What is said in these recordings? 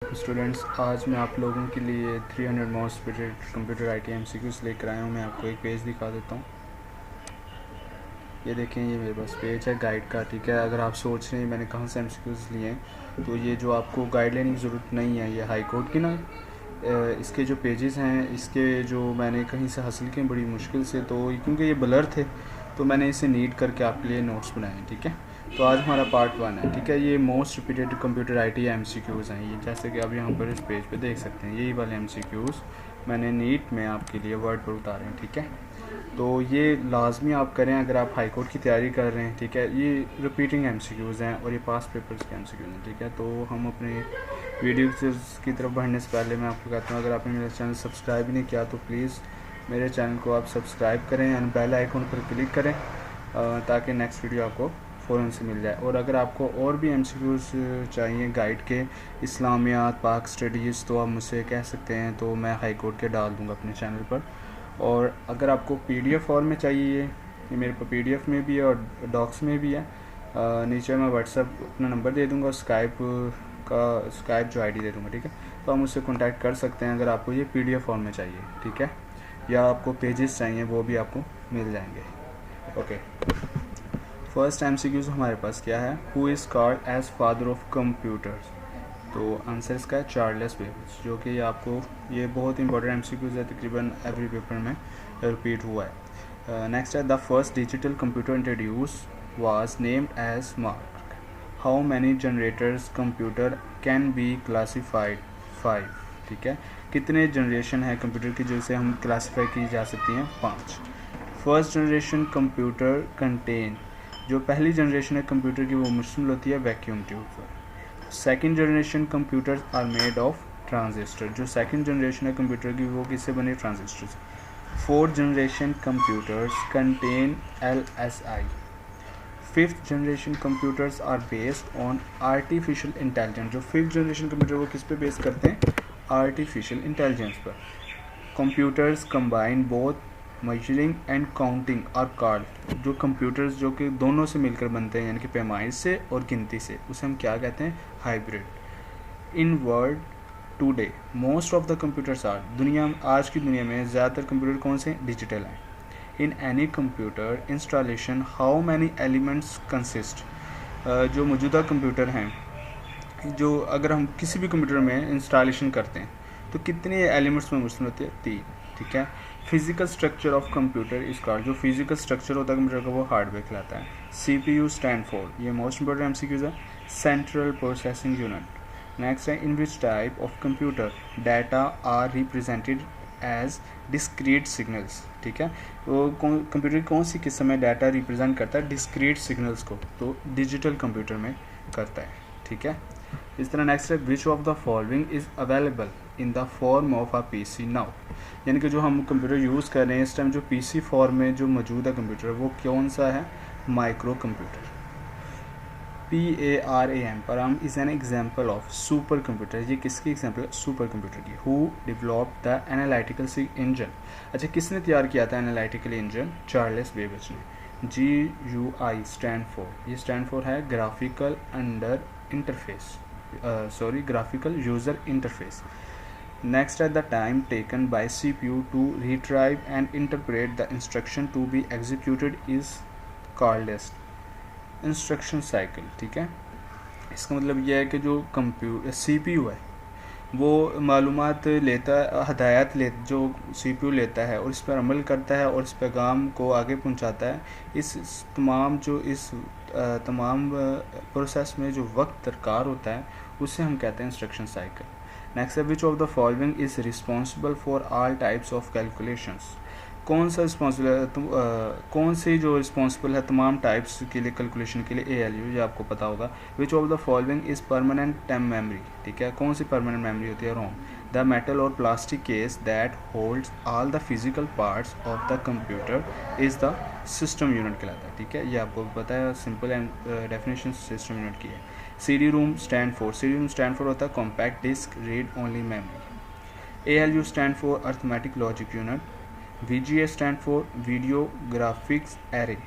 Students, आज मैं आप लोगों के लिए 300 most repeated computer IT MCQs लेकर आया हूँ। मैं आपको एक पेज दिखा देता हूँ। ये देखें, ये मेरे पास पेज है गाइड का। ठीक है, अगर आप सोच रहे हैं मैंने कहाँ से MCQs लिए हैं, तो ये जो आपको गाइड लेने की ज़रूरत नहीं है, ये हाई कोर्ट की ना इसके जो पेजेस हैं, इसके जो मैंने कहीं से हासिल किए बड़ी मुश्किल से, तो क्योंकि ये ब्लर थे तो मैंने इसे नीट करके आपके लिए नोट्स बनाए हैं। ठीक है, तो आज हमारा पार्ट 1 है। ठीक है, ये most repeated computer IT MCQs हैं। ये जैसे कि आप यहाँ पर इस पेज पे देख सकते हैं, यही वाले MCQs मैंने नीट में आपके लिए वर्ड पर उतारे हैं। ठीक है, तो ये लाजमी आप करें अगर आप हाई कोर्ट की तैयारी कर रहे हैं। ठीक है, ये रिपीटिंग MCQs हैं और ये पास पेपर्स के MCQs हैं। ठीक है, तो हम अपने वीडियो की तरफ बढ़ने से पहले मैं आपको कहता हूँ, अगर आपने मेरा चैनल सब्सक्राइब ही नहीं किया तो प्लीज़ मेरे चैनल को आप सब्सक्राइब करें एंड बेल आइकन पर क्लिक करें ताकि नेक्स्ट वीडियो आपको फ़ौरन से मिल जाए। और अगर आपको और भी MCQs चाहिए गाइड के, इस्लामियात, पाक स्टडीज़, तो आप मुझसे कह सकते हैं, तो मैं हाई कोर्ट के डाल दूँगा अपने चैनल पर। और अगर आपको PDF फॉर्म में चाहिए, ये मेरे पास PDF में भी है और डॉक्स में भी है। नीचे मैं व्हाट्सअप अपना नंबर दे दूँगा, स्काइप जो ID दे दूँगा। ठीक है, तो आप मुझसे कॉन्टैक्ट कर सकते हैं अगर आपको ये PDF फॉर्म में चाहिए। ठीक है, या आपको पेजेस चाहिए, वो भी आपको मिल जाएंगे। ओके, फर्स्ट MCQ हमारे पास क्या है, who is called as father of computers. तो आंसर इसका है चार्ल्स बेबेज, जो कि आपको ये बहुत इंपॉर्टेंट MCQ है, तकरीबन एवरी पेपर में रिपीट हुआ है। नेक्स्ट है, the first digital computer introduced was named as Mark. How many generators computer can be classified? 5। ठीक है, कितने जनरेशन है कंप्यूटर की जिसे हम क्लासीफाई की जा सकती हैं? 5। फर्स्ट जनरेशन कंप्यूटर कंटेन, जो पहली जनरेशन है कंप्यूटर की वो मुश्तमिल होती है वैक्यूम ट्यूब पर। Second generation computers are made of transistor, जो सेकेंड जनरेशन है कंप्यूटर की वो किससे बने? ट्रांजिस्टर से। Fourth generation computers contain LSI। Fifth generation computers are based on artificial intelligence, जो फिफ्थ जनरेशन कंप्यूटर वो किस पे बेस करते हैं? आर्टिफिशियल इंटेलिजेंस पर। Computers combine both measuring and counting are called, जो कंप्यूटर्स जो कि दोनों से मिलकर बनते हैं, यानी कि पैमाइश से और गिनती से, उसे हम क्या कहते हैं? Hybrid. In world today most of the computers are, आज की दुनिया में ज़्यादातर कंप्यूटर कौन से? डिजिटल हैं। In any computer installation how many elements consist, जो मौजूदा कंप्यूटर हैं, जो अगर हम किसी भी कंप्यूटर में इंस्टॉलेशन करते हैं तो कितने एलिमेंट्स में मुश्तमिल होते हैं? 3। ठीक है, physical structure of computer is called, जो फिजिकल स्ट्रक्चर होता है कंप्यूटर का वो हार्डवेयर कहलाता है। CPU स्टैंड फॉर, ये मोस्ट इंपॉर्टेंट MCQs है, सेंट्रल प्रोसेसिंग यूनिट। नेक्स्ट है, in which type of computer data are represented as discrete signals. ठीक है, वो कंप्यूटर कौन सी किस्म में डाटा रिप्रेजेंट करता है? डिस्क्रीट सिग्नल्स को, तो डिजिटल कंप्यूटर में करता है। ठीक है, इस तरह नेक्स्ट है, which of the following is available in the form of a PC now, यानी कि जो हम कंप्यूटर यूज़ कर रहे हैं इस टाइम, जो PC फॉर्म में जो मौजूद है कंप्यूटर, वो कौन सा है? Micro computer. PARAM, Param is an example of super computer, ये किसकी एग्जाम्पल है? सुपर कंप्यूटर की। Who developed the analytical engine, अच्छा किसने तैयार किया था एनालिटिकल इंजन? चार्ल्स बेबेज ने। GUI स्टैंड फॉर, ये स्टैंड फॉर है graphical graphical user interface. Next at the time taken by CPU to retrieve and interpret the instruction to be executed is called as instruction cycle. ठीक है, इसका मतलब यह है कि जो CPU है वो मालूमात लेता है, हदायत जो CPU लेता है और इस पर अमल करता है और इस पैगाम को आगे पहुंचाता है। इस तमाम प्रोसेस में जो वक्त दरकार होता है उसे हम कहते हैं इंस्ट्रक्शन साइकिल। नेक्स्ट है, which of the following is responsible for all types of calculations, कौन सा रिस्पॉन्सिबल है, कौन सी जो रिस्पॉन्सिबल है तमाम टाइप्स के लिए कैलकुलेशन के लिए? ALU, ये आपको पता होगा। विच of the following is permanent time memory, ठीक है, कौन सी परमानेंट मेमोरी होती है? रोम। द मेटल और plastic case that holds all the physical parts of the computer is the system unit कहलाता है। ठीक है, ये आपको पता है, सिंपल डेफिनेशन सिस्टम यूनिट की है। CD-ROM stand for, CD-ROM stand for होता है compact disc read only memory. ALU stand for arithmetic logic unit. VGA stand for Video Graphics Array।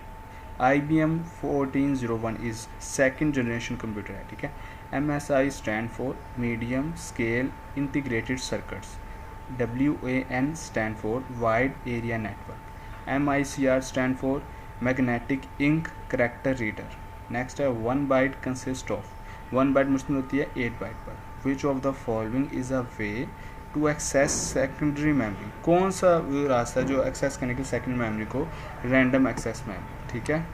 IBM 1401 is second generation computer है। ठीक है, MSI stand for medium scale integrated circuits, WAN stand for wide area network, MICR stand for magnetic ink character reader. Next है 1 bite consist of, 1 bite मुश्किल होती है 8 byte पर। Which of the following is a way to access secondary memory, कौन सा वो रास्ता है जो एक्सेस करने के सेकेंडरी मेमोरी को, रैंडम एक्सेस मेमोरी, ठीक है।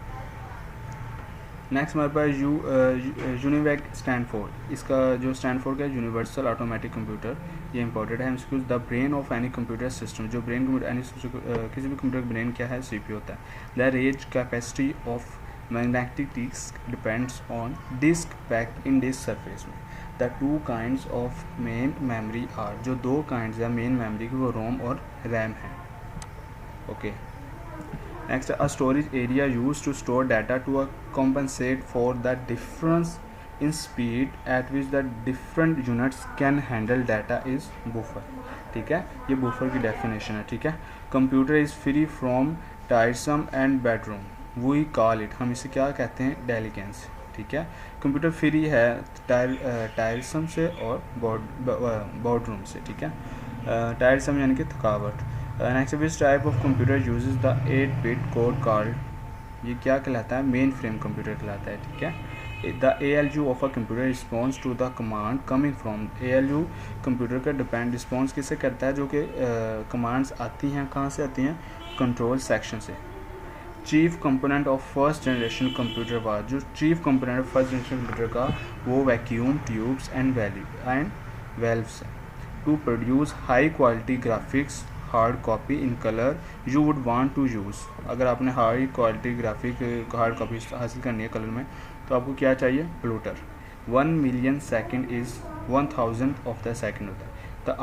नेक्स्ट हमारे पास यूनिवैक स्टैंड फॉर, इसका जो स्टैंड फॉर का यूनिवर्सल ऑटोमेटिक कंप्यूटर, ये इंपॉर्टेंट है। MCQ, the brain of any computer system, जो ब्रेन किसी भी कंप्यूटर का ब्रेन क्या है, CPU होता है। The range capacity of magnetic disk depends on disk pack in disk surface में। The 2 kinds of main memory are, जो 2 काइंड्स है मेन मेमोरी की वो रोम और रैम है। Okay, next a storage area use to store data to compensate for the difference in speed at which the different units can handle data is buffer, ठीक है। ये buffer की definition है, ठीक है। Computer is free from tiresome and boredom, we call it, हम इसे क्या कहते हैं, डेलिकेंस, ठीक है। कंप्यूटर फ्री है टायरसम से और बोर्डरूम से, ठीक है। टायरसम यानी कि थकावट। Next, which type of computer uses the 8-bit code called, ये क्या कहलाता है, मेन फ्रेम कंप्यूटर कहलाता है, ठीक है। The ALU of a computer response to the command coming from, ALU computer का डिपेंड रिस्पॉन्स किससे करता है, जो कि कमांड्स आती हैं कहाँ से आती हैं, कंट्रोल सेक्शन से। Chief component of first generation computer was, जो chief component of first generation computer का वो वैक्यूम ट्यूब्स एंड वेल्व्स है। To produce high quality graphics hard copy in colour you would want to use, अगर आपने high quality graphic hard copy हासिल करनी है colour में तो आपको क्या चाहिए, plotter. 1 million second is 1000th of the second होता है। The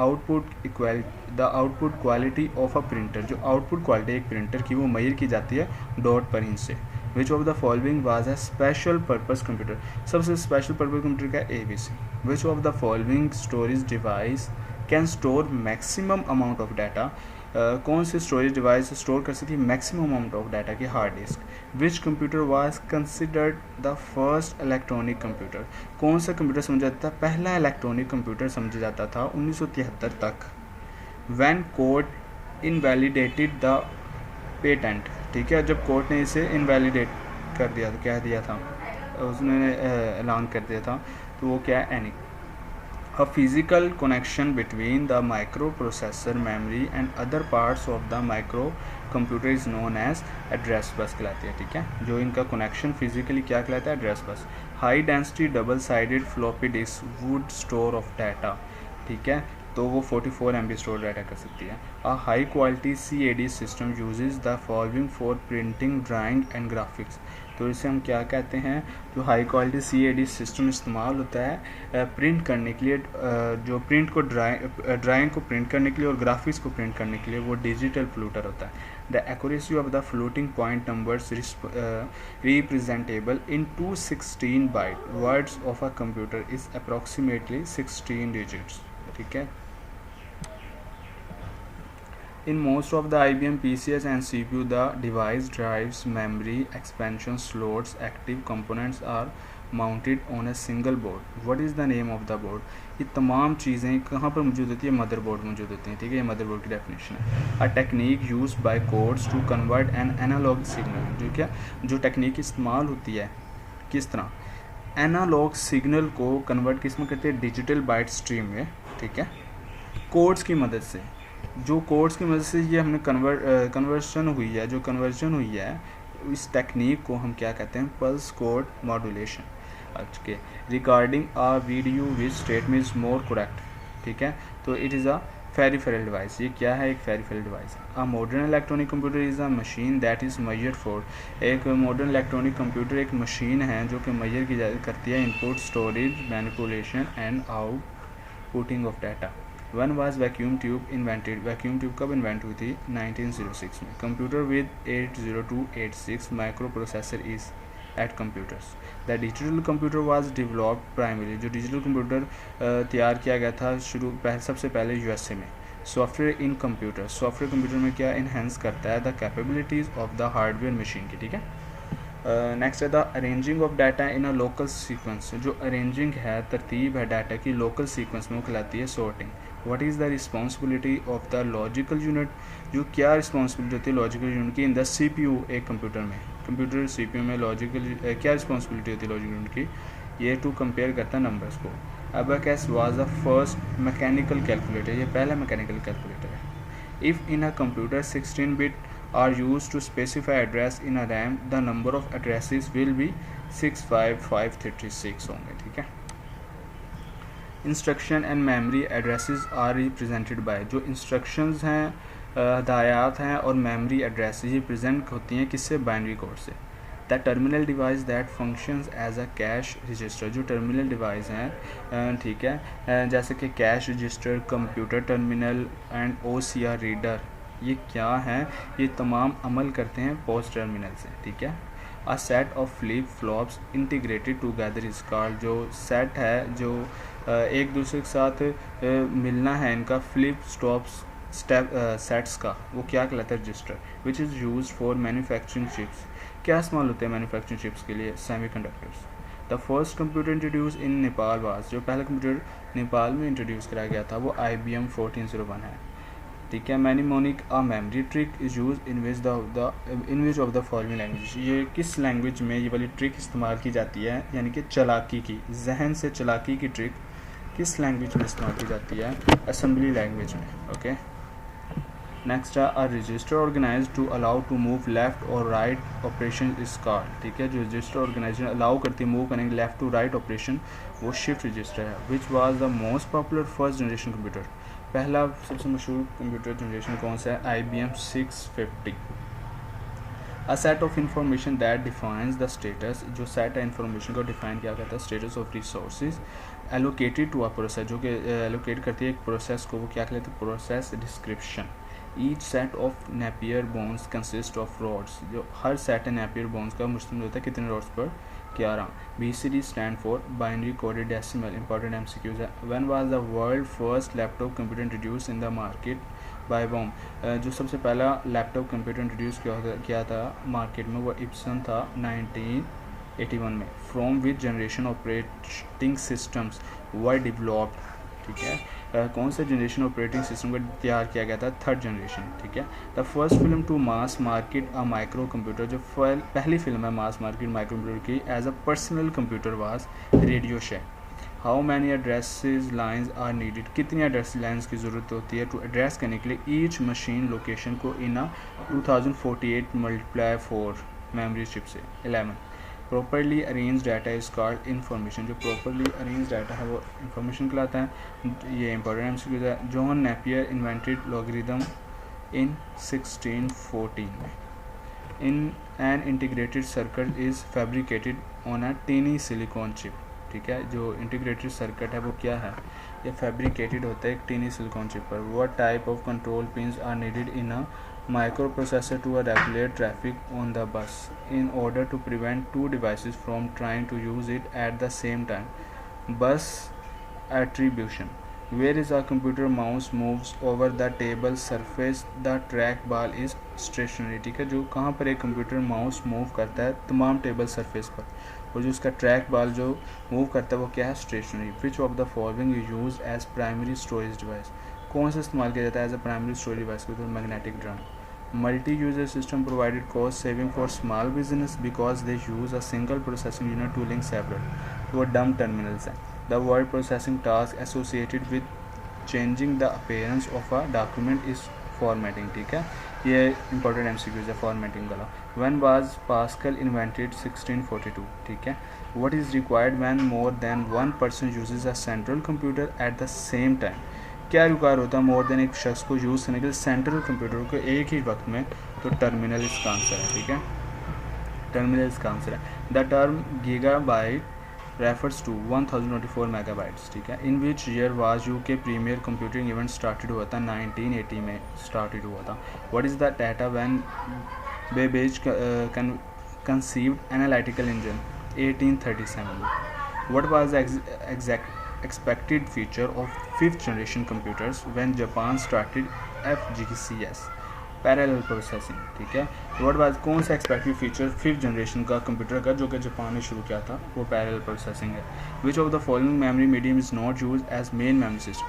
output quality of a printer, जो आउटपुट क्वालिटी एक प्रिंटर की वो मेजर की जाती है डॉट पर इंच से। Which of the following was a special purpose computer, सबसे स्पेशल पर्पस कंप्यूटर का ABC। Which of the following storage device can store maximum amount of data, कौन से स्टोरेज डिवाइस स्टोर कर सकती है मैक्सिमम अमाउंट ऑफ डाटा की, hard disk. Which computer was considered the first electronic computer, कौन सा computer समझा जाता था, पहला इलेक्ट्रॉनिक कंप्यूटर समझा जाता था 1973 तक। When court invalidated the patent, ठीक है, जब कोर्ट ने इसे इनवैलिडेट कर दिया तो कह दिया था, उसने ऐलान कर दिया था, तो वो क्या है, एनिक। A physical connection between the microprocessor memory and other parts of the microcomputer is known as address bus कहलाती है, ठीक है। जो इनका कनेक्शन फिजिकली क्या कहलाता है, address bus. High density double sided floppy disk would store of data, ठीक है, तो वो 44 MB स्टोर डाटा कर सकती है। A high quality CAD system uses the following for printing drawing and graphics, तो इसे हम क्या कहते हैं, जो हाई क्वालिटी CAD सिस्टम इस्तेमाल होता है प्रिंट करने के लिए, जो प्रिंट को ड्राइंग को प्रिंट करने के लिए और ग्राफिक्स को प्रिंट करने के लिए, वो डिजिटल फ्लूटर होता है। The accuracy of the floating point numbers representable in 216 byte words of a computer is approximately 16 digits, ठीक है। In most of the IBM PCs and CPU, the device drives, memory, expansion slots, active components are mounted on a single board. What is the name of the board? ये तमाम चीज़ें कहाँ पर मौजूद होती है, मदरबोर्ड मौजूद होती हैं, ठीक है, ये मदरबोर्ड की डेफिनेशन है। A technique used by codes to convert an analog signal, जो क्या, जो टेक्निक इस्तेमाल होती है किस तरह, एनालॉग सिग्नल को कन्वर्ट किस में करते हैं, डिजिटल बाइट स्ट्रीम में, ठीक है, कोड्स की मदद से। जो कोड्स की मदद से ये हमने कन्वर्जन हुई है, जो कन्वर्जन हुई है, इस टेक्निक को हम क्या कहते हैं, pulse code modulation. Okay, regarding a video which statement is more correct, ठीक है, तो it is a peripheral device, ये क्या है, एक peripheral device. A modern electronic computer is a machine that is measured for, एक मॉडर्न इलेक्ट्रॉनिक कंप्यूटर एक machine है जो कि मेजर की करती है input, storage, manipulation and outputting of data. When was vacuum tube invented, vacuum tube कब invent हुई थी, 1906 में। Computer with 80286 microprocessor is at computers. The digital computer was developed primary, जो डिजिटल कंप्यूटर तैयार किया गया था सबसे पहले USA में। Software in computer, software computer में क्या इन्हेंस करता है, the capabilities of the hardware machine की, ठीक है। नेक्स्ट है the arranging of data in a local sequence, जो अरेंजिंग है, तरतीब है डाटा की लोकल सीक्वेंस में, वो कहलाती है sorting. What is the responsibility of the logical unit, जो क्या रिस्पॉन्सिबिलिटी होती है लॉजिकल यूनिट की इन द CPU, एक कंप्यूटर में, कंप्यूटर CPU में लॉजिकल क्या रिस्पॉन्सिबिलिटी होती है लॉजिकल यूनिट की, ये टू कंपेयर करता है नंबर्स को। Abacus was the first mechanical calculator, ये पहला मैकेनिकल कैलकुलेटर है। If in a computer 16 bit are used to specify address in a RAM, the number of addresses will be 65536 होंगे, ठीक है। Instruction and memory addresses are represented by, जो instructions हैं, हदायत हैं और मेमोरी एड्रेस ये प्रेजेंट होती हैं किससे, बाइनरी कोड से। The terminal device that functions as a cash register, जो टर्मिनल डिवाइस हैं, ठीक है, जैसे कि cash register, computer terminal and OCR reader, ये क्या हैं, ये तमाम अमल करते हैं पोस्ट टर्मिनल से, ठीक है। अ set of flip flops integrated together is called, जो सेट है, जो एक दूसरे के साथ मिलना है इनका, फ्लिप स्टॉप्स स्टेप सेट्स का, वो क्या कहलाता है, register. Which is use for manufacturing chips, क्या इस्तेमाल होते हैं मैन्युफैक्चरिंग चिप्स के लिए, semiconductors. The first computer introduce in Nepal was, जो पहला कंप्यूटर नेपाल में इंट्रोड्यूस कराया गया था वो IBM 1401 है, ठीक है। Mnemonic a memory trick is use in which of the following language, ये किस लैंग्वेज में ये वाली ट्रिक इस्तेमाल की जाती है, यानी कि चालाकी की, जहन से चालाकी की ट्रिक किस लैंग्वेज में इस्तेमाल की जाती है, असेंबली लैंग्वेज में, ओके। नेक्स्ट है a register organise to allow to move left और राइट ऑपरेशन इज कॉल्ड, ठीक है। जो रजिस्टर ऑर्गेनाइजेशन अलाउ करती है मूव करने लेफ्ट टू राइट ऑपरेशन, वो शिफ्ट रजिस्टर है। Which was the most popular first generation computer, पहला सबसे मशहूर कंप्यूटर जनरेशन कौन सा है, IBM 650। A set of information that defines the status, जो सेट है इंफॉर्मेशन को डिफाइन किया करता है, status of resources allocated to a process, जो कि एलोकेट करती है एक प्रोसेस को, वो क्या कहलाती है, process description. Each set of Napier bones consist of rods, जो हर सेट है नेपियर बोन्स का मुश्तमिल होता है कितने रॉड्स पर, 11। BCD stand for binary coded decimal, important MCQs है। When was the world first laptop computer introduce in the market by Baum, जो सबसे पहला लैपटॉप कंप्यूटर इंट्रोड्यूस किया था मार्केट में, वो इप्सन था 1981 में। From which generation operating systems were developed, ठीक है, कौन से जनरेशन ऑपरेटिंग सिस्टम को तैयार किया गया था, थर्ड जनरेशन, ठीक है। The first film to mass market a micro computer, जो पहली फिल्म है मास मार्केट माइक्रो कंप्यूटर की as a personal computer was Radio Shack. How many addresses lines are needed, कितनी एड्रेस लाइन्स की ज़रूरत होती है टू एड्रेस करने के लिए ईच मशीन लोकेशन को इन अ 2048 × 4 मेमोरी चिप से। 11 properly arrange data is called information, जो प्रॉपरली अरेंज डाटा है वो इन्फॉर्मेशन कहलाता है। ये इंपॉर्टेंट MCQ है। John Napier invented logarithm in 1614 में। In an integrated circuit is fabricated on a tiny silicon chip, ठीक है। जो इंटीग्रेटेड सर्किट है वो क्या है, ये फैब्रिकेटेड होता है एक टीनी सिलिकॉन चिप पर। What type of control pins are needed in a microprocessor to regulate traffic on the bus in order to prevent two devices from trying to use it at the same time. Bus attribution, where is a computer mouse moves over the table surface, the trackball is stationary, ठीक है। जो कहाँ पर एक computer mouse move करता है तमाम table surface पर, और जो उसका ट्रैक बॉल जो मूव करता है वो क्या है, stationary. Which of the following you use as primary storage device, कौन सा इस्तेमाल किया जाता है as a primary storage device, तो magnetic drum. Multi user system provided cost saving for small business because they use a single processing unit to link separate, तो वो dumb terminals हैं। The word processing task associated with changing the appearance of a document is formatting, ठीक है। ये important MCQs है formatting वाला। When was pascal invented 1642, ठीक है। What is required when more than one person usage a central computer at the same time, क्या require होता है मोर देन एक शख्स को यूज़ करने के लिए सेंट्रल कंप्यूटर को एक ही वक्त में, तो टर्मिनल इसका आंसर है, ठीक है। टर्मिनल इसका आंसर है। The term gigabyte refers to 1024 megabytes, ठीक है। In which year was UK premier computing event started हुआ था, 1980 में स्टार्टेड हुआ था। What is the data when Babbage conceived analytical engine, 1837। व्हाट वाज द expected feature of 5th generation computers when Japan started FGCS, parallel processing, ठीक है। वर्ड वाइज कौन सा एक्सपेक्टेड फीचर 5th जनरेशन का कंप्यूटर का जो कि जापान ने शुरू किया था वो पैरेलल प्रोसेसिंग है। Which of the following memory medium is not use as main memory system,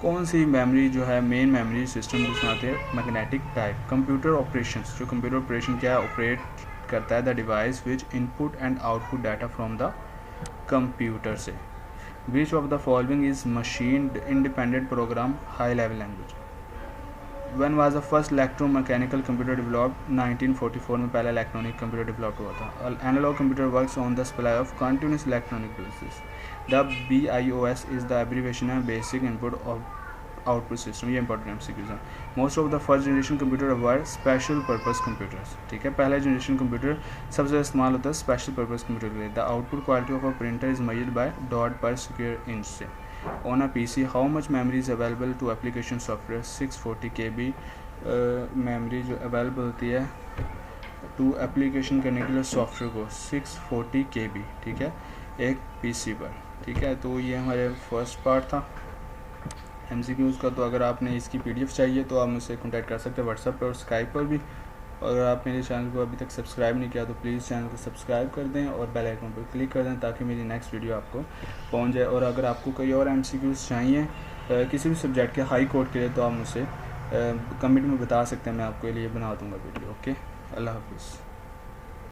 कौन सी मेमोरी जो है मेन मेमोरी सिस्टम जिसमें आते हैं मैग्नेटिक टाइप। कंप्यूटर ऑपरेशंस, जो कंप्यूटर ऑपरेशन क्या है, ऑपरेट करता है the device which input and output data from the computer से। Which of the following is machine independent program high level language. When was the first electromechanical computer developed? 1944 में पहला electronic computer develop हुआ था। Analog computer works on the supply of continuous electronic process. The BIOS is the abbreviation है basic input output system. ये important MCQs हैं। Most of the first generation computer were special purpose computers, ठीक है। पहला generation computer सबसे ज़्यादा इस्तेमाल होता है स्पेशल पर्पस कंप्यूटर के लिए। The output quality of a printer is measured by dot पर स्क्वायर इंच से। On a PC, how much memory is available to application software? 640 KB memory जो अवेलेबल होती है टू एप्लीकेशन करने के लिए सॉफ्टवेयर को 640 KB, ठीक है, एक PC पर, ठीक है। तो ये हमारे फर्स्ट पार्ट था MCQs का। तो अगर आपने इसकी PDF चाहिए तो आप मुझसे कॉन्टैक्ट कर सकते हैं व्हाट्सएप पर और स्काइप पर भी। और अगर आप मेरे चैनल को अभी तक सब्सक्राइब नहीं किया तो प्लीज़ चैनल को सब्सक्राइब कर दें और बेल आइकन पर क्लिक कर दें ताकि मेरी नेक्स्ट वीडियो आपको पहुंच जाए। और अगर आपको कोई और MCQs चाहिए किसी भी सब्जेक्ट के हाई कोर्ट के लिए तो आप मुझसे कमेंट में बता सकते हैं, मैं आपके लिए बना दूंगा वीडियो। ओके, अल्लाह हाफिज़।